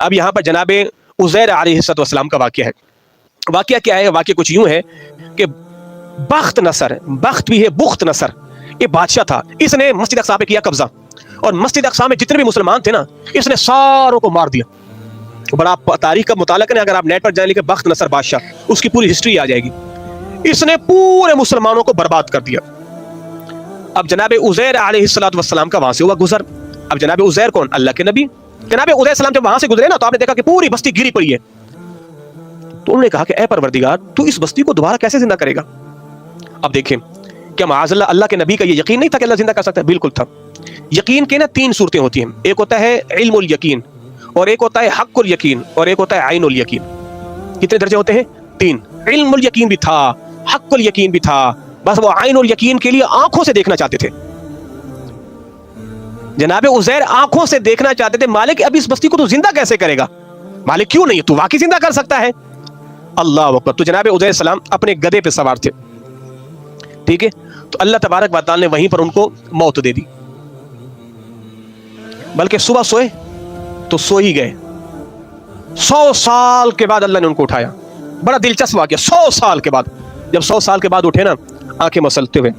اب یہاں پر جناب عزیر علیہ السلام کا واقعہ ہے. واقعہ کیا ہے؟ واقعہ کچھ یوں ہے کہ بخت نصر، بخت بھی ہے بخت نصر، یہ بادشاہ تھا. اس نے مسجد اقصی پہ کیا قبضہ، اور مسجد اقصی میں جتنے بھی مسلمان تھے نا، اس نے ساروں کو مار دیا. بڑا تاریخ کا مطالعہ کریں، اگر آپ نیٹ پر جائیں لکھیں بخت نصر بادشاہ، اس کی پوری ہسٹری آ جائے گی. اس نے پورے مسلمانوں کو برباد کر دیا. اب جناب عزیر علیہ السلام کا وہاں سے ہوا گزر. اب جناب عزیر کون؟ اللہ کے نبی. جناب عزیر السلام جب وہاں سے گزرے نا، تو آپ نے دیکھا کہ پوری بستی گری پڑی ہے. تو انہوں نے کہا کہ اے پروردگار، تو اس بستی کو دوبارہ کیسے زندہ کرے گا؟ اب دیکھیں، کیا معاذ اللہ کے نبی کا یہ یقین نہیں تھا کہ اللہ زندہ کر سکتا ہے؟ بالکل تھا. یقین کے نا 3 صورتیں ہوتی ہیں. ایک ہوتا ہے علم الیقین، اور ایک ہوتا ہے حق الیقین، اور ایک ہوتا ہے عین الیقین. کتنے درجے ہوتے ہیں؟ 3. علم الیقین بھی تھا، حق الیقین بھی تھا، بس وہ عین الیقین کے لیے آنکھوں سے دیکھنا چاہتے تھے. جناب عزیر آنکھوں سے دیکھنا چاہتے تھے، مالک اب اس بستی کو تو زندہ کیسے کرے گا؟ مالک کیوں نہیں، تو واقعی زندہ کر سکتا ہے. اللہ اکبر. تو جناب عزیر السلام اپنے گدھے پہ سوار تھے، ٹھیک ہے. تو اللہ تبارک و تعالی نے وہیں پر ان کو موت دے دی. بلکہ صبح سوئے تو سو ہی گئے. 100 سال کے بعد اللہ نے ان کو اٹھایا. بڑا دلچسپ واقعہ. 100 سال کے بعد، جب 100 سال کے بعد اٹھے نا آنکھیں مسلتے ہوئے،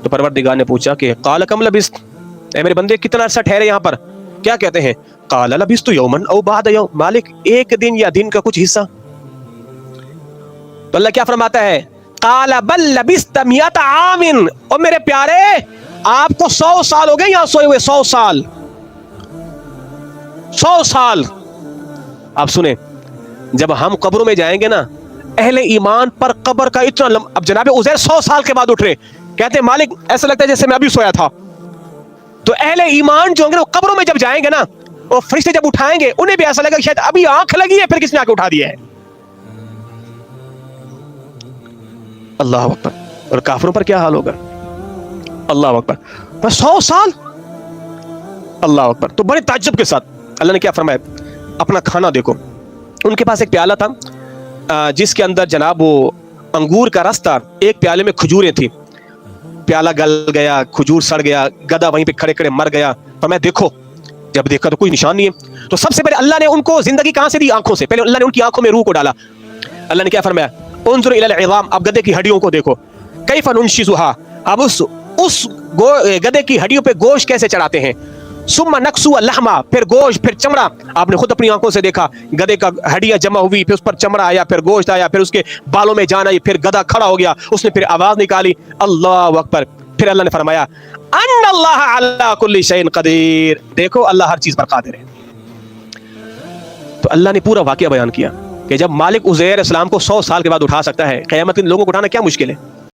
تو پروردگار نے پوچھا کہ قال کم لبثت، اے میرے بندے کتنا عرصہ ٹھہرے یہاں پر؟ کیا کہتے ہیں؟ قال لبثت یوما او بعد یوم، مالک ایک دن یا دن کا کچھ حصہ. تو اللہ کیا فرماتا ہے؟ قال بل لبثت 100 عام، اور میرے پیارے آپ کو 100 سال ہو گئے یہاں سوئے ہوئے. 100 سال، 100 سال. آپ سنیں، جب ہم قبروں میں جائیں گے نا، اہل ایمان پر قبر کا اتنا اب جناب عزیر 100 سال کے بعد اٹھ رہے، کہتے ہیں مالک ایسا لگتا ہے جیسے میں ابھی سویا تھا. تو اہل ایمان جو ہوں گے نا، قبروں میں جب جائیں گے نا، وہ فرشتے جب اٹھائیں گے، انہیں بھی ایسا لگا کہ شاید ابھی آنکھ لگی ہے پھر کس نے آ کے اٹھا دیا ہے. اللہ اکبر. اور کافروں پر کیا حال ہوگا؟ اللہ اکبر. بس 100 سال. اللہ اکبر. تو بڑے تعجب کے ساتھ اللہ نے کیا فرمایا؟ اپنا کھانا دیکھو. ان کے پاس ایک پیالہ تھا جس کے اندر جناب وہ انگور کا رس تھا، ایک پیالے میں کھجوریں تھیں. پیالہ گل گیا، کھجور سڑ گیا، گدھا وہیں پہ کھڑے کھڑے مر گیا. فرمایا دیکھو. جب دیکھا تو کوئی نشان نہیں ہے. تو سب سے پہلے اللہ نے ان کو زندگی کہاں سے دی؟ آنکھوں سے. پہلے اللہ نے ان کی آنکھوں میں روح کو ڈالا. اللہ نے کیا فرمایا؟ انظر الی العظام، اب گدھے کی ہڈیوں کو دیکھو. کیف ننشزھا، اب اس گدھے کی ہڈیوں پہ گوشت کیسے چڑھاتے ہیں. ثم نکسو اللحما، پھر گوشت، پھر چمڑا. آپ نے خود اپنی آنکھوں سے دیکھا، گدھے کا ہڈیاں جمع ہوئی، پھر اس پر چمڑا آیا، پھر گوشت آیا، پھر اس کے بالوں میں جان آئی، پھر گدھا کھڑا ہو گیا، اس نے پھر آواز نکالی. اللہ اکبر. پھر اللہ نے فرمایا ان اللہ علی کل شیء قدیر، دیکھو اللہ ہر چیز پر قادر ہے. تو اللہ نے پورا واقعہ بیان کیا کہ جب مالک عزیر السلام کو 100 سال کے بعد اٹھا سکتا ہے، قیامت کے دن لوگوں کو اٹھانا کیا مشکل ہے.